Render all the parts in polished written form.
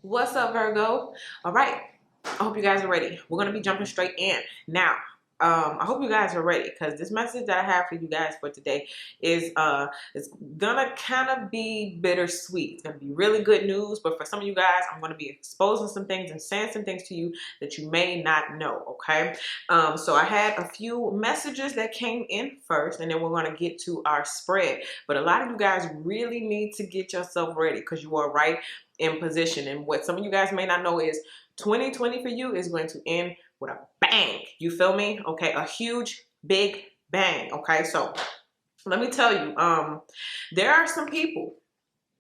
What's up, Virgo? All right. I hope you guys are ready. We're going to be jumping straight in. Now, I hope you guys are ready because this message that I have for you guys for today is it's gonna kind of be bittersweet. It's gonna be really good news, but for some of you guys, I'm gonna be exposing some things and saying some things to you that you may not know. Okay. So I had a few messages that came in first, and then we're gonna get to our spread. But a lot of you guys really need to get yourself ready because you are right in position. And what some of you guys may not know is 2020 for you is going to end with a bang. You feel me? Okay, a huge, big bang. Okay, so let me tell you, there are some people.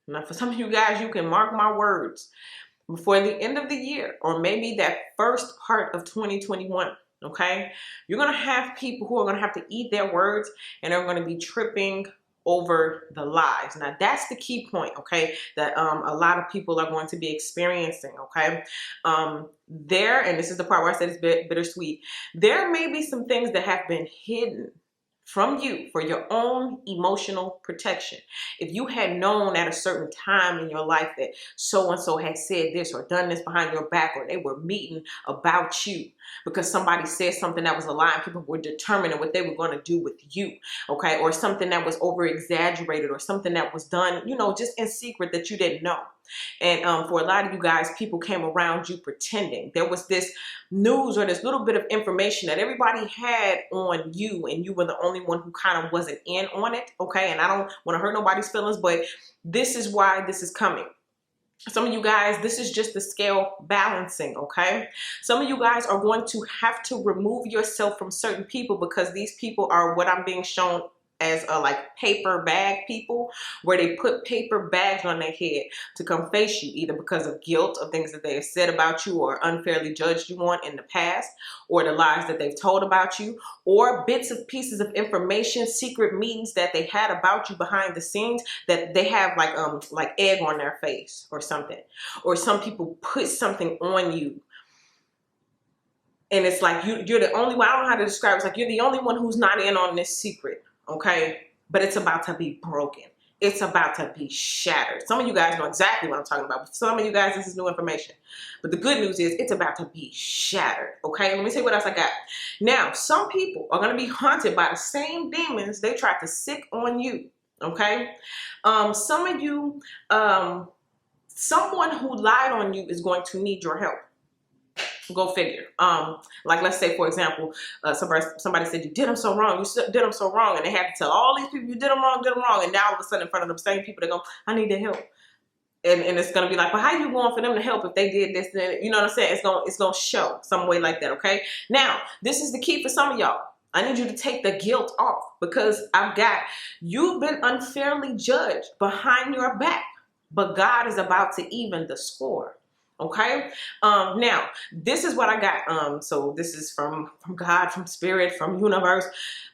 Now, for some of you guys, you can mark my words. Before the end of the year, or maybe that first part of 2021, okay, you're gonna have people who are gonna have to eat their words and are gonna be tripping over the lies. Now that's the key point, okay, that a lot of people are going to be experiencing, okay. There, and this is the part where I said it's bittersweet, there may be some things that have been hidden from you for your own emotional protection. If you had known at a certain time in your life that so-and-so had said this or done this behind your back, or they were meeting about you because somebody said something that was a lie and people were determining what they were going to do with you, okay, or something that was over exaggerated or something that was done, you know, just in secret that you didn't know. And for a lot of you guys, people came around you pretending. There was this news or this little bit of information that everybody had on you, and you were the only one who kind of wasn't in on it, okay? And I don't want to hurt nobody's feelings, but this is why this is coming. Some of you guys, this is just the scale balancing, okay? Some of you guys are going to have to remove yourself from certain people because these people are what I'm being shown as like paper bag people, where they put paper bags on their head to come face you, either because of guilt of things that they have said about you or unfairly judged you on in the past, or the lies that they've told about you, or bits of pieces of information, secret meetings that they had about you behind the scenes that they have like egg on their face or something. Or some people put something on you and it's like you're the only one. I don't know how to describe it. It's like you're the only one who's not in on this secret. Okay, but it's about to be broken. It's about to be shattered. Some of you guys know exactly what I'm talking about. But some of you guys, this is new information. But the good news is it's about to be shattered. Okay, let me see what else I got. Now, some people are going to be haunted by the same demons they tried to sick on you. Okay, some of you, someone who lied on you is going to need your help. Go figure. Like let's say, for example, somebody said you did them so wrong, you did them so wrong, and they had to tell all these people you did them wrong, and now all of a sudden in front of the same people they go, I need their help, and it's gonna be like, well, how you going for them to help if they did this? Then you know what I'm saying? It's gonna show some way like that. Okay. Now this is the key for some of y'all. I need you to take the guilt off because you've been unfairly judged behind your back, but God is about to even the score. Okay. Now this is what I got. So this is from God, from spirit, from universe.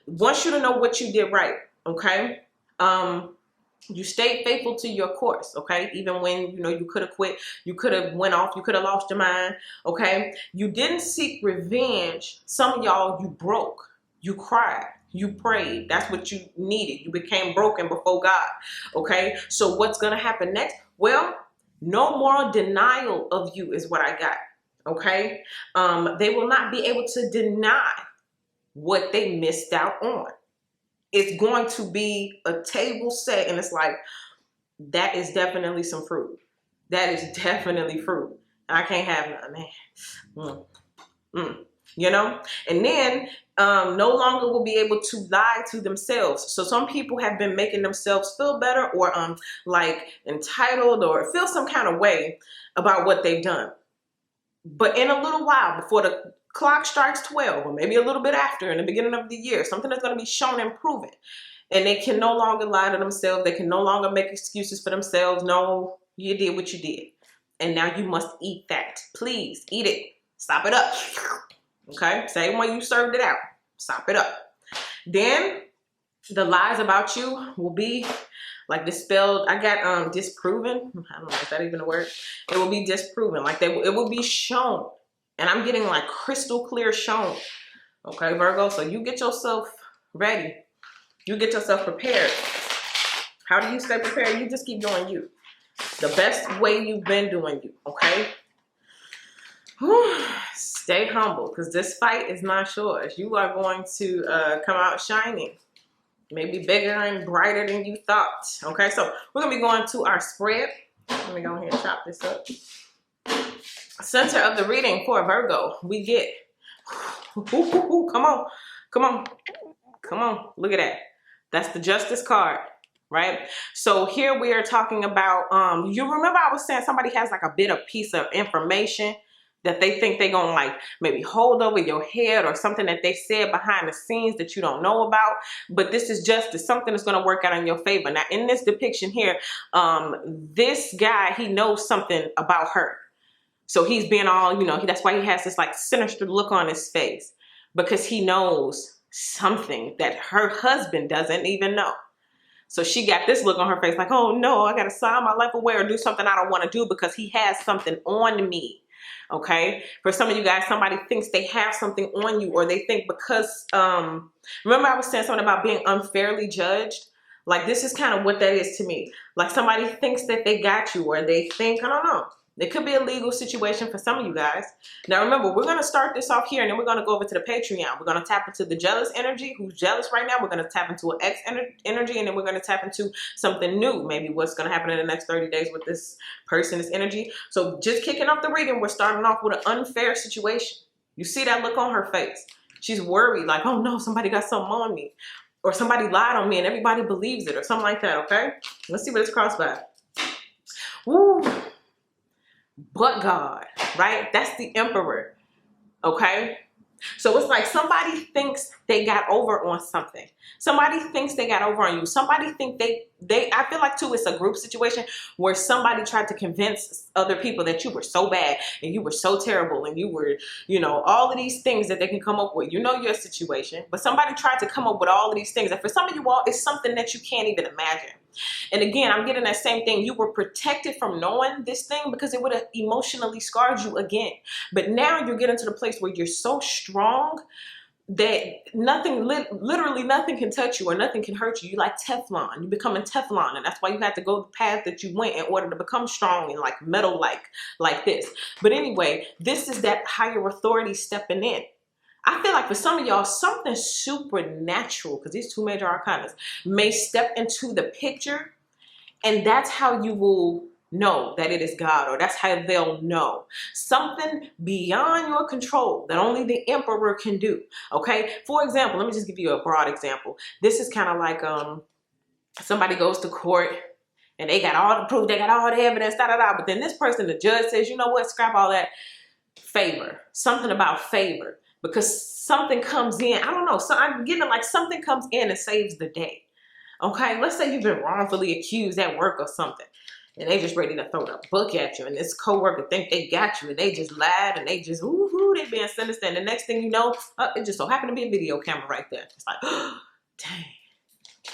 Want you to know what you did right. Okay. You stayed faithful to your course. Okay. Even when, you know, you could have quit, you could have went off, you could have lost your mind. Okay. You didn't seek revenge. Some of y'all, you broke, you cried, you prayed. That's what you needed. You became broken before God. Okay. So what's going to happen next? Well, no more denial of you is what I got. Okay. They will not be able to deny what they missed out on. It's going to be a table set, and it's like, that is definitely some fruit. That is definitely fruit. I can't have none, man. You know? And then no longer will be able to lie to themselves. So some people have been making themselves feel better or like entitled or feel some kind of way about what they've done. But in a little while, before the clock strikes 12, or maybe a little bit after, in the beginning of the year, something is going to be shown and proven. And they can no longer lie to themselves. They can no longer make excuses for themselves. No, you did what you did. And now you must eat that. Please eat it. Stop it up. Okay, same way you served it out. Stop it up. Then the lies about you will be like dispelled. I got disproven. I don't know, is that even a word? It will be disproven. Like it will be shown. And I'm getting like crystal clear shown. Okay, Virgo. So you get yourself ready. You get yourself prepared. How do you stay prepared? You just keep doing you. The best way you've been doing you, okay? Stay humble, because this fight is not yours. You are going to come out shining. Maybe bigger and brighter than you thought. Okay, so we're going to be going to our spread. Let me go ahead and chop this up. Center of the reading for Virgo, we get, come on, come on, come on, look at that. That's the Justice card, right? So here we are talking about, you remember I was saying somebody has like a bit of piece of information that they think they're going to like maybe hold over your head, or something that they said behind the scenes that you don't know about. But this is justice, something that's going to work out in your favor. Now in this depiction here, this guy, he knows something about her. So he's being all, you know, that's why he has this like sinister look on his face, because he knows something that her husband doesn't even know. So she got this look on her face like, oh no, I got to sign my life away or do something I don't want to do because he has something on me. Okay. For some of you guys, somebody thinks they have something on you, or they think because, remember I was saying something about being unfairly judged. Like this is kind of what that is to me. Like somebody thinks that they got you, or they think, I don't know. It could be a legal situation for some of you guys. Now remember, we're going to start this off here, and then we're going to go over to the Patreon. We're going to tap into the jealous energy. Who's jealous right now? We're going to tap into an ex energy, and then we're going to tap into something new. Maybe what's going to happen in the next 30 days with this person, this energy. So just kicking off the reading, we're starting off with an unfair situation. You see that look on her face. She's worried like, oh no, somebody got something on me, or somebody lied on me and everybody believes it, or something like that, okay? Let's see what it's crossed by. Woo. But God, right? That's the Emperor, okay? So it's like somebody thinks they got over on something. Somebody thinks they got over on you. Somebody think I feel like too, it's a group situation where somebody tried to convince other people that you were so bad and you were so terrible and you were, you know, all of these things that they can come up with. You know your situation, but somebody tried to come up with all of these things. And for some of you all, it's something that you can't even imagine. And again, I'm getting that same thing. You were protected from knowing this thing because it would have emotionally scarred you again. But now you're getting to the place where you're so strong that nothing, literally nothing can touch you or nothing can hurt you. You like Teflon. You becoming Teflon. And that's why you had to go the path that you went in order to become strong and like metal like this. But anyway, this is that higher authority stepping in. I feel like for some of y'all, something supernatural, because these two major arcanas, may step into the picture, and that's how you will know that it is God, or that's how they'll know. Something beyond your control that only the Emperor can do, okay? For example, let me just give you a broad example. This is kind of like somebody goes to court, and they got all the proof, they got all the evidence, but then this person, the judge says, you know what, scrap all that. Favor, something about favor. Because something comes in, I don't know, so I'm getting like something comes in and saves the day. Okay, let's say you've been wrongfully accused at work or something, and they just ready to throw the book at you, and this coworker think they got you, and they just lied, and they just, ooh, they being sinister, and the next thing you know, it just so happened to be a video camera right there. It's like, oh, dang.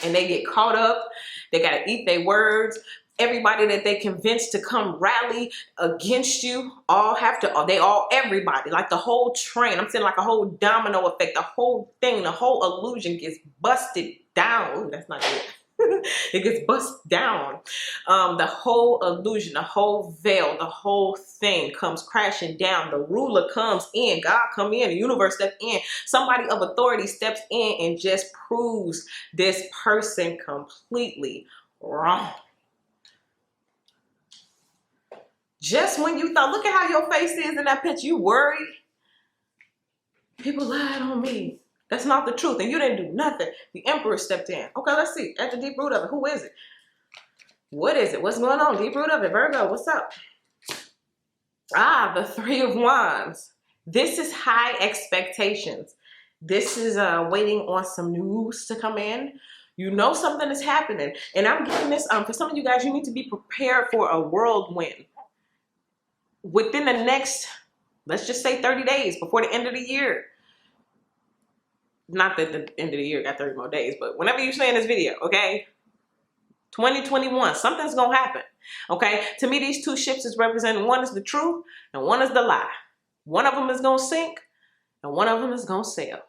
And they get caught up, they gotta eat their words. Everybody that they convinced to come rally against you everybody, like the whole train, I'm saying like a whole domino effect, the whole thing, the whole illusion gets busted down. Ooh, that's not good. It gets busted down. The whole illusion, the whole veil, the whole thing comes crashing down. The ruler comes in, God come in, the universe steps in, somebody of authority steps in and just proves this person completely wrong. Just when you thought, look at how your face is in that picture, you worried. People lied on me. That's not the truth. And you didn't do nothing. The Emperor stepped in. Okay, let's see. At the deep root of it, who is it? What is it? What's going on? Deep root of it. Virgo, what's up? Ah, the Three of Wands. This is high expectations. This is waiting on some news to come in. You know something is happening. And I'm getting this, for some of you guys, you need to be prepared for a whirlwind. Within the next, let's just say 30 days before the end of the year. Not that the end of the year got 30 more days, but whenever you're saying this video, okay? 2021, something's going to happen, okay? To me, these two ships is representing, one is the truth and one is the lie. One of them is going to sink and one of them is going to sail.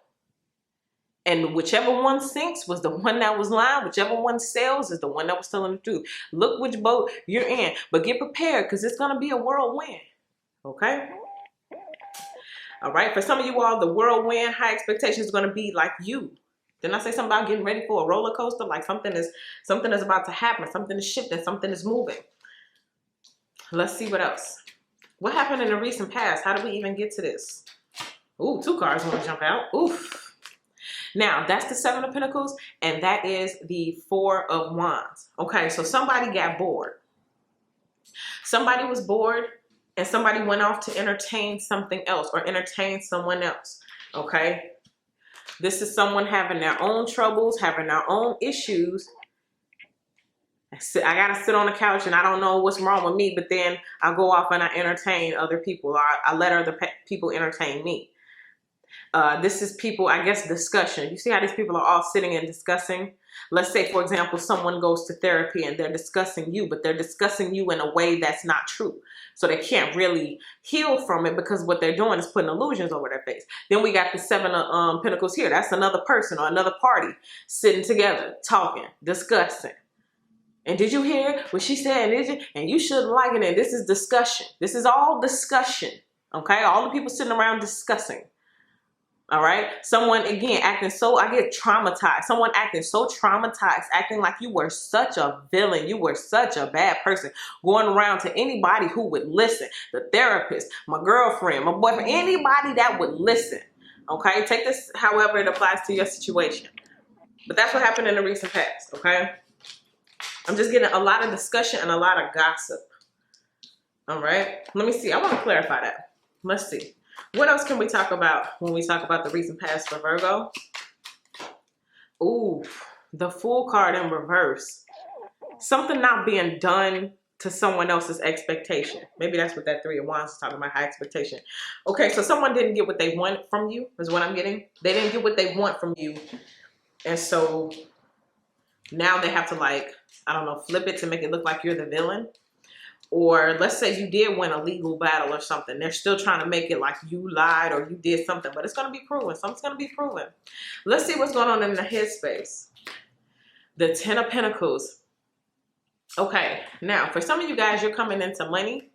And whichever one sinks was the one that was lying. Whichever one sails is the one that was telling the truth. Look which boat you're in. But get prepared, because it's going to be a whirlwind. Okay? All right? For some of you all, the whirlwind, high expectations is going to be like you. Didn't I say something about getting ready for a roller coaster? Like something is about to happen. Something is shifting. Something is moving. Let's see what else. What happened in the recent past? How did we even get to this? Ooh, 2 cards want to jump out. Oof. Now, that's the 7 of Pentacles, and that is the 4 of Wands. Okay, so somebody got bored. Somebody was bored, and somebody went off to entertain something else or entertain someone else. Okay? This is someone having their own troubles, having their own issues. I gotta sit on the couch and I don't know what's wrong with me, but then I go off and I entertain other people. I let other people entertain me. This is people, I guess, discussion. You see how these people are all sitting and discussing? Let's say, for example, someone goes to therapy and they're discussing you, but they're discussing you in a way that's not true. So they can't really heal from it because what they're doing is putting illusions over their face. Then we got the 7 of Pentacles here. That's another person or another party sitting together, talking, discussing. And did you hear what she said? And you shouldn't like it. And this is discussion. This is all discussion. Okay? All the people sitting around discussing. All right. Someone, again, acting so, I get traumatized. Someone acting so traumatized, acting like you were such a villain. You were such a bad person. Going around to anybody who would listen. The therapist, my girlfriend, my boyfriend, anybody that would listen. Okay. Take this however it applies to your situation. But that's what happened in the recent past. Okay. I'm just getting a lot of discussion and a lot of gossip. All right. Let me see. I want to clarify that. Let's see. What else can we talk about when we talk about the recent past for Virgo? Ooh, the Fool card in reverse. Something not being done to someone else's expectation. Maybe that's what that 3 of Wands is talking about, high expectation. Okay, so someone didn't get what they want from you, is what I'm getting. They didn't get what they want from you. And so now they have to, like, I don't know, flip it to make it look like you're the villain. Or let's say you did win a legal battle or something. They're still trying to make it like you lied or you did something, but it's going to be proven. Something's going to be proven. Let's see what's going on in the headspace. The 10 of Pentacles. Okay, now for some of you guys, you're coming into money.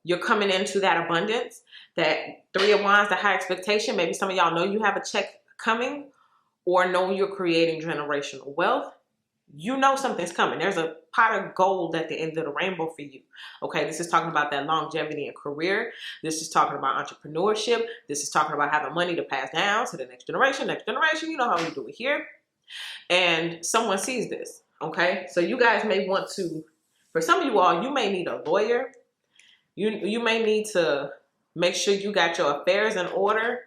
You're coming into that abundance. That 3 of Wands, the high expectation. Maybe some of y'all know you have a check coming or know you're creating generational wealth. You know something's coming. There's a pot of gold at the end of the rainbow for you. Okay, this is talking about that longevity and career. This is talking about entrepreneurship. This is talking about having money to pass down to the next generation. Next generation, you know how we do it here. And someone sees this. Okay, so you guys may want to, for some of you all, you may need a lawyer. You may need to make sure you got your affairs in order.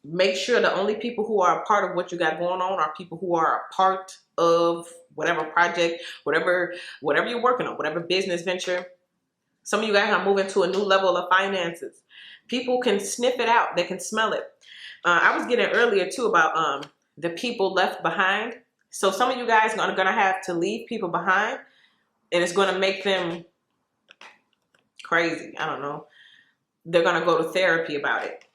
Make sure the only people who are a part of what you got going on are people who are a part of whatever project, whatever you're working on, whatever business venture. Some of you guys are moving to a new level of finances. People can sniff it out. They can smell it. I was getting earlier too about the people left behind. So some of you guys are going to have to leave people behind, and it's going to make them crazy. I don't know. They're going to go to therapy about it.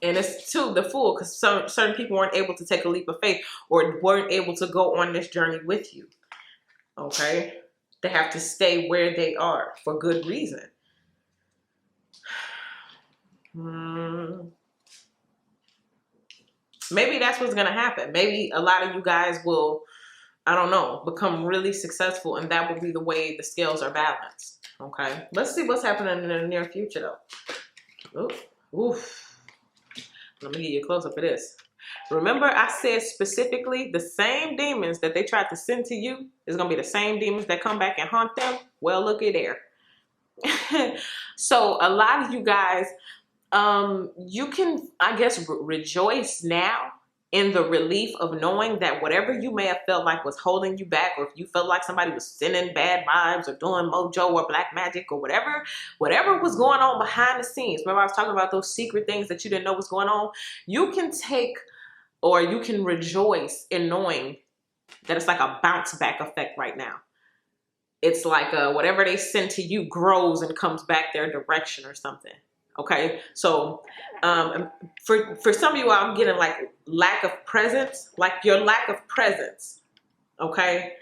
And it's too the Fool, because certain people weren't able to take a leap of faith or weren't able to go on this journey with you. Okay? They have to stay where they are for good reason. Maybe that's what's going to happen. Maybe a lot of you guys will, I don't know, become really successful, and that will be the way the scales are balanced. Okay? Let's see what's happening in the near future, though. Oof. Let me give you a close-up of this. Remember, I said specifically the same demons that they tried to send to you is going to be the same demons that come back and haunt them. Well, looky there. So a lot of you guys, you can, I guess, rejoice now in the relief of knowing that whatever you may have felt like was holding you back, or if you felt like somebody was sending bad vibes or doing mojo or black magic or whatever was going on behind the scenes. Remember I was talking about those secret things that you didn't know was going on? You can take, or you can rejoice in knowing that it's like a bounce back effect right now. It's like whatever they send to you grows and comes back their direction or something. Okay, so for some of you, I'm getting like lack of presence, like your lack of presence. Okay,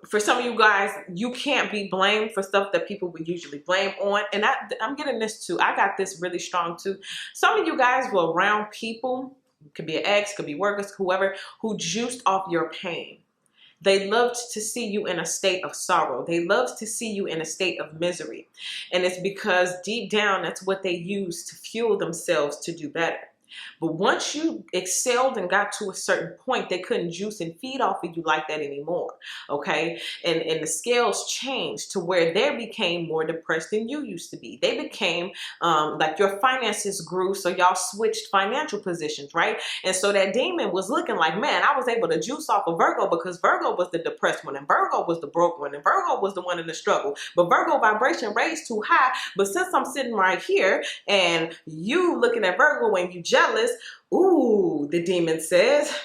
for some of you guys, you can't be blamed for stuff that people would usually blame on. And I'm getting this too. I got this really strong too. Some of you guys were around people, could be an ex, could be workers, whoever, who juiced off your pain. They loved to see you in a state of sorrow. They loved to see you in a state of misery. And it's because deep down, that's what they use to fuel themselves to do better. But once you excelled and got to a certain point, they couldn't juice and feed off of you like that anymore. Okay. And the scales changed to where they became more depressed than you used to be. They became like your finances grew. So y'all switched financial positions, right? And so that demon was looking like, man, I was able to juice off of Virgo because Virgo was the depressed one and Virgo was the broke one and Virgo was the one in the struggle. But Virgo vibration raised too high. But since I'm sitting right here and you looking at Virgo and you jealous, ooh, the demon says,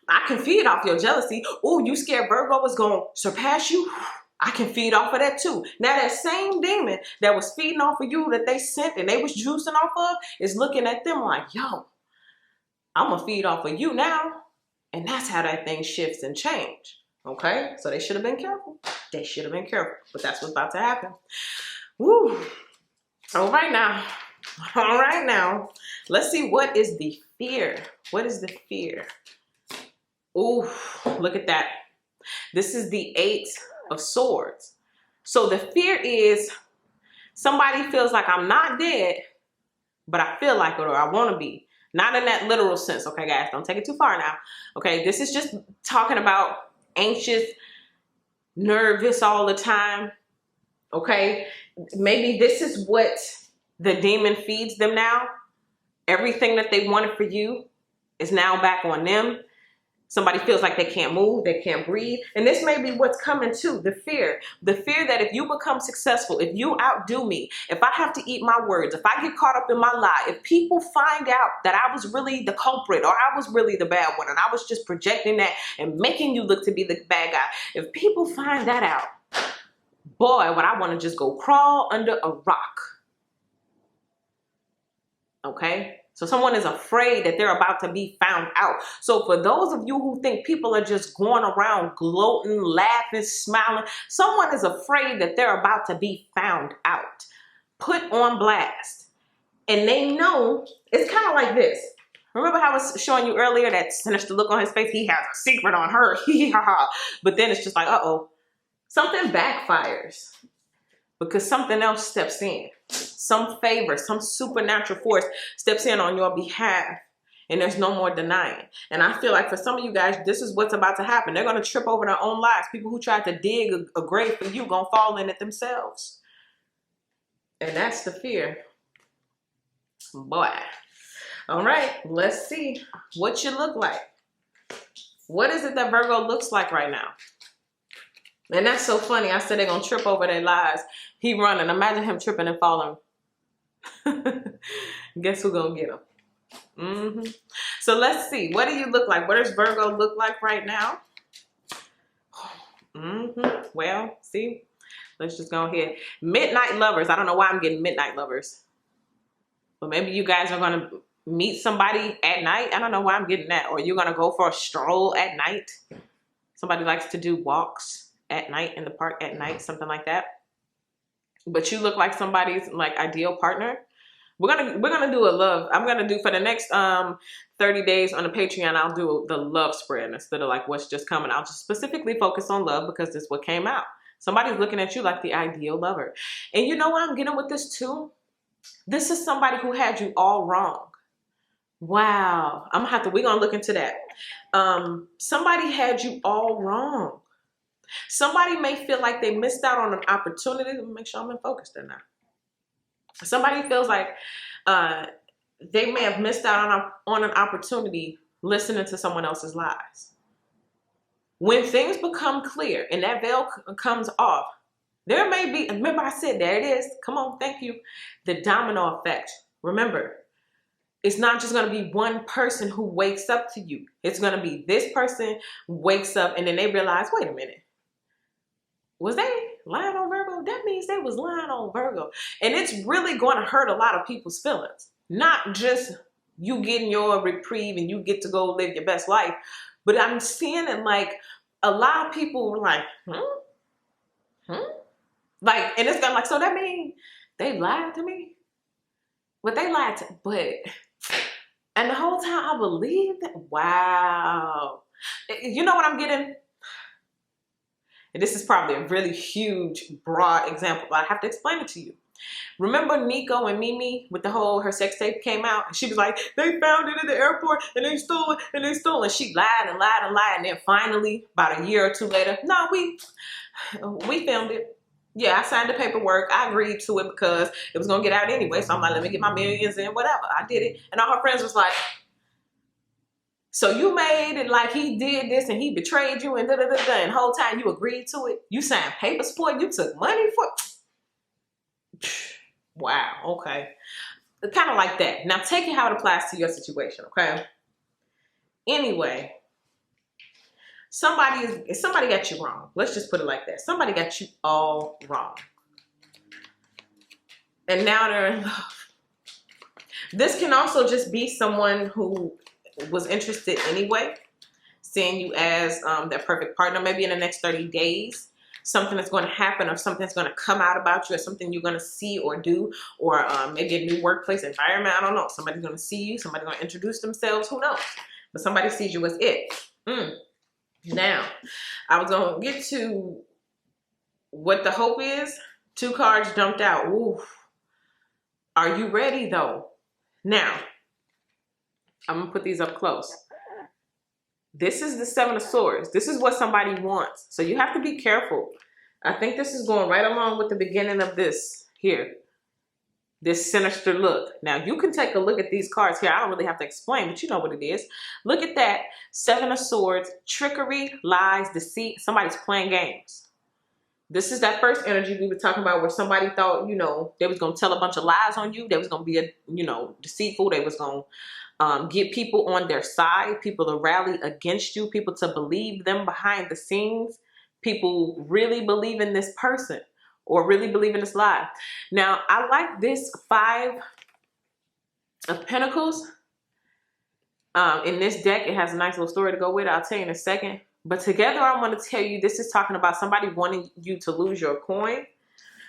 I can feed off your jealousy. Ooh, you scared Virgo was going to surpass you? I can feed off of that too. Now that same demon that was feeding off of you that they sent and they was juicing off of is looking at them like, yo, I'm going to feed off of you now. And that's how that thing shifts and change. Okay? So they should have been careful. They should have been careful. But that's what's about to happen. Woo. All right now. All right now. Let's see, what is the fear? What is the fear? Ooh, look at that. This is the 8 of Swords. So the fear is somebody feels like I'm not dead, but I feel like it or I want to be. Not in that literal sense. Okay, guys, don't take it too far now. Okay, this is just talking about anxious, nervous all the time. Okay, maybe this is what the demon feeds them now. Everything that they wanted for you is now back on them. Somebody feels like they can't move, they can't breathe. And this may be what's coming too, the fear. The fear that if you become successful, if you outdo me, if I have to eat my words, if I get caught up in my lie, if people find out that I was really the culprit or I was really the bad one and I was just projecting that and making you look to be the bad guy, if people find that out, boy, would I want to just go crawl under a rock. Okay? So someone is afraid that they're about to be found out. So for those of you who think people are just going around gloating, laughing, smiling, someone is afraid that they're about to be found out, put on blast. And they know, it's kind of like this. Remember how I was showing you earlier that sinister look on his face? He has a secret on her. But then it's just like, uh-oh, something backfires because something else steps in. Some favor, some supernatural force steps in on your behalf and there's no more denying. And I feel like for some of you guys, this is what's about to happen. They're going to trip over their own lives. People who tried to dig a grave for you going to fall in it themselves. And that's the fear. Boy. All right, let's see what you look like. What is it that Virgo looks like right now? And that's so funny. I said they're going to trip over their lives. He running. Imagine him tripping and falling. Guess who's going to get him? So let's see. What do you look like? What does Virgo look like right now? Well, see, let's just go ahead. Midnight lovers. I don't know why I'm getting midnight lovers. But maybe you guys are going to meet somebody at night. I don't know why I'm getting that. Or you're going to go for a stroll at night. Somebody likes to do walks at night in the park at night, something like that. But you look like somebody's like ideal partner. We're gonna do a love. I'm gonna do for the next 30 days on the Patreon. I'll do the love spread instead of like what's just coming. I'll just specifically focus on love because this is what came out. Somebody's looking at you like the ideal lover. And you know what I'm getting with this too? This is somebody who had you all wrong. Wow. We're gonna look into that. Somebody had you all wrong. Somebody may feel like they missed out on an opportunity. Let me make sure I'm in focus there now. Somebody feels like they may have missed out on an opportunity listening to someone else's lies. When things become clear and that veil comes off, there may be, remember I said, there it is. Come on, thank you. The domino effect. Remember, it's not just going to be one person who wakes up to you. It's going to be this person wakes up and then they realize, wait a minute. Was they Lying on Virgo? That means they was lying on Virgo. And it's really going to hurt a lot of people's feelings. Not just you getting your reprieve and you get to go live your best life. But I'm seeing it like a lot of people were like, Like, and it's kind of like, so that means they lied to me? But they lied to, and the whole time I believed that. Wow. You know what I'm getting? And this is probably a really huge, broad example, but I have to explain it to you. Remember Nico and Mimi with the whole, her sex tape came out? And she was like, they found it at the airport and they stole it and they stole it. And she lied and lied and lied. And then finally, about a year or two later, no, we filmed it. Yeah, I signed the paperwork. I agreed to it because it was going to get out anyway. So I'm like, let me get my millions in, whatever. I did it. And all her friends was like, so you made it like he did this and he betrayed you and da-da-da-da. And the whole time you agreed to it. You signed papers for it. You took money for it. Wow, okay. Kind of like that. Now take it how it applies to your situation, okay? Anyway, somebody got you wrong. Let's just put it like that. Somebody got you all wrong. And now they're in love. This can also just be someone who was interested anyway, seeing you as their perfect partner. Maybe in the next 30 days, something that's going to happen or something that's going to come out about you or something you're going to see or do, or maybe a new workplace environment. I don't know. Somebody's going to see you. Somebody's going to introduce themselves. Who knows? But somebody sees you as it. Now, I was going to get to what the hope is. 2 cards jumped out. Ooh. Are you ready, though? Now, I'm going to put these up close. This is the 7 of Swords. This is what somebody wants. So you have to be careful. I think this is going right along with the beginning of this here. This sinister look. Now, you can take a look at these cards here. I don't really have to explain, but you know what it is. Look at that. 7 of Swords. Trickery, lies, deceit. Somebody's playing games. This is that first energy we were talking about where somebody thought, you know, they was going to tell a bunch of lies on you. They was going to be, deceitful. They was going to get people on their side, people to rally against you, people to believe them behind the scenes, people really believe in this person or really believe in this lie. Now, I like this 5 of Pentacles. In this deck, it has a nice little story to go with it. I'll tell you in a second. But together, I'm going to tell you, this is talking about somebody wanting you to lose your coin,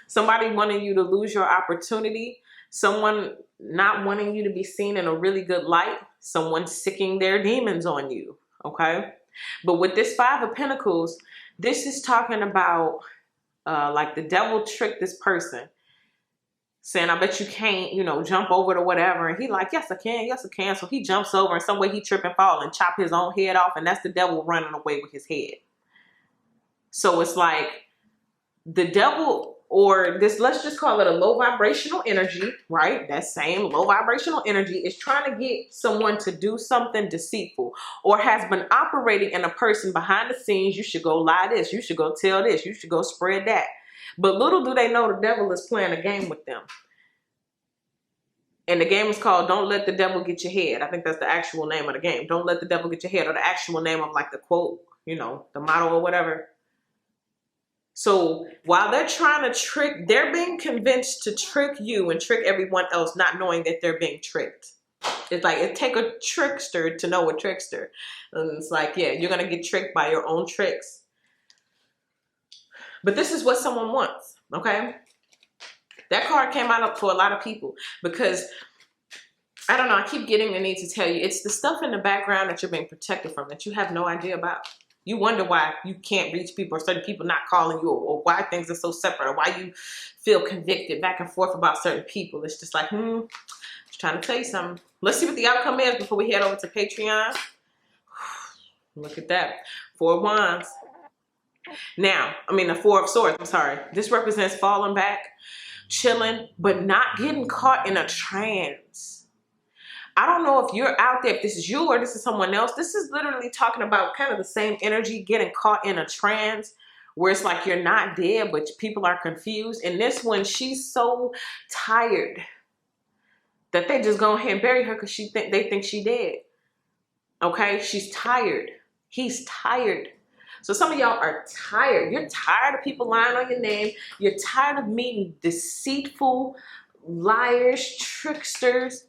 somebody wanting you to lose your opportunity, someone not wanting you to be seen in a really good light, someone sicking their demons on you, okay? But with this 5 of Pentacles, this is talking about like the devil tricked this person, saying, I bet you can't, jump over to whatever. And he like, yes, I can. Yes, I can. So he jumps over and some way he trip and fall and chop his own head off. And that's the devil running away with his head. So it's like the devil, or this, let's just call it a low vibrational energy, right? That same low vibrational energy is trying to get someone to do something deceitful or has been operating in a person behind the scenes. You should go lie this. You should go tell this. You should go spread that. But little do they know the devil is playing a game with them. And the game is called Don't Let the Devil Get Your Head. I think that's the actual name of the game. Don't Let the Devil Get Your Head, or the actual name of like the quote, the motto or whatever. So while they're trying to trick, they're being convinced to trick you and trick everyone else, not knowing that they're being tricked. It's like it take a trickster to know a trickster. And it's like, yeah, you're going to get tricked by your own tricks. But this is what someone wants, okay? That card came out for a lot of people because, I don't know, I keep getting the need to tell you, it's the stuff in the background that you're being protected from that you have no idea about. You wonder why you can't reach people or certain people not calling you, or why things are so separate, or why you feel convicted back and forth about certain people. It's just like, just trying to tell you something. Let's see what the outcome is before we head over to Patreon. Look at that. 4 of Wands. Now, the 4 of Swords, I'm sorry. This represents falling back, chilling, but not getting caught in a trance. I don't know if you're out there, if this is you or this is someone else. This is literally talking about kind of the same energy, getting caught in a trance where it's like you're not dead, but people are confused. And this one, she's so tired that they just go ahead and bury her because they think she dead. Okay? She's tired. He's tired. So some of y'all are tired. You're tired of people lying on your name. You're tired of meeting deceitful liars, tricksters.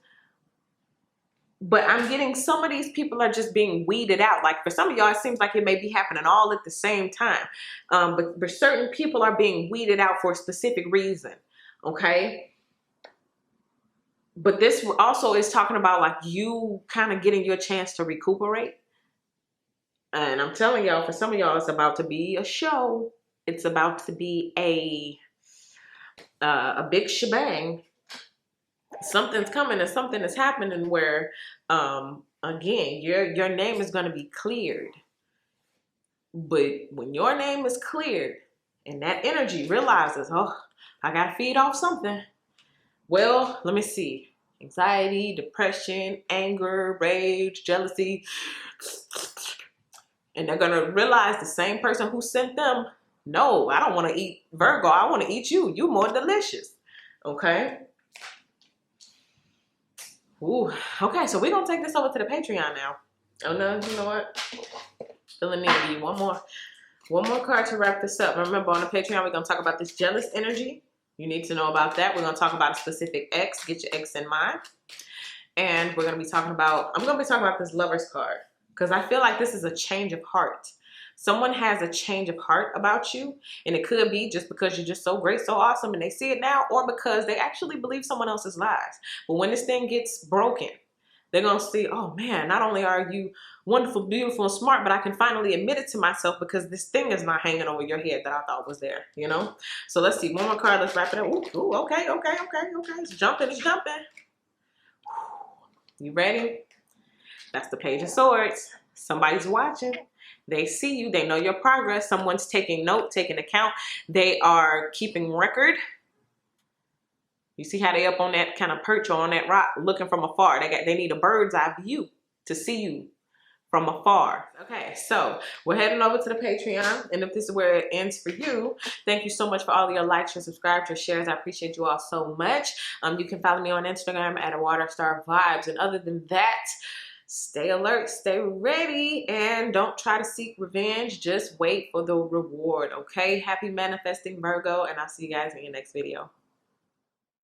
But I'm getting some of these people are just being weeded out. Like for some of y'all, it seems like it may be happening all at the same time. But certain people are being weeded out for a specific reason. Okay. But this also is talking about like you kind of getting your chance to recuperate. And I'm telling y'all, for some of y'all, it's about to be a show. It's about to be a big shebang. Something's coming and something is happening where, again, your name is going to be cleared. But when your name is cleared and that energy realizes, oh, I got to feed off something. Well, let me see. Anxiety, depression, anger, rage, jealousy. And they're going to realize the same person who sent them, no, I don't want to eat Virgo. I want to eat you. You more delicious. Okay. Ooh. Okay. So we're going to take this over to the Patreon now. Oh, no. You know what? Feeling need to give you one more card to wrap this up. Remember, on the Patreon, we're going to talk about this jealous energy. You need to know about that. We're going to talk about a specific ex. Get your ex in mind. And we're going to be talking about, I'm going to be talking about this Lover's card. Because I feel like this is a change of heart. Someone has a change of heart about you. And it could be just because you're just so great, so awesome, and they see it now. Or because they actually believe someone else's lies. But when this thing gets broken, they're going to see, oh man, not only are you wonderful, beautiful, and smart, but I can finally admit it to myself because this thing is not hanging over your head that I thought was there, you know? So let's see. One more card. Let's wrap it up. Ooh, okay. It's jumping. You ready? That's the Page of Swords. Somebody's watching. They see you. They know your progress. Someone's taking note, taking account. They are keeping record. You see how they up on that kind of perch or on that rock looking from afar. They need a bird's eye view to see you from afar. Okay, so we're heading over to the Patreon. And if this is where it ends for you, thank you so much for all of your likes, your subscribes, your shares. I appreciate you all so much. You can follow me on Instagram at @WaterStarVibes. And other than that, stay alert, stay ready, and don't try to seek revenge. Just wait for the reward, okay? Happy manifesting, Virgo, and I'll see you guys in your next video.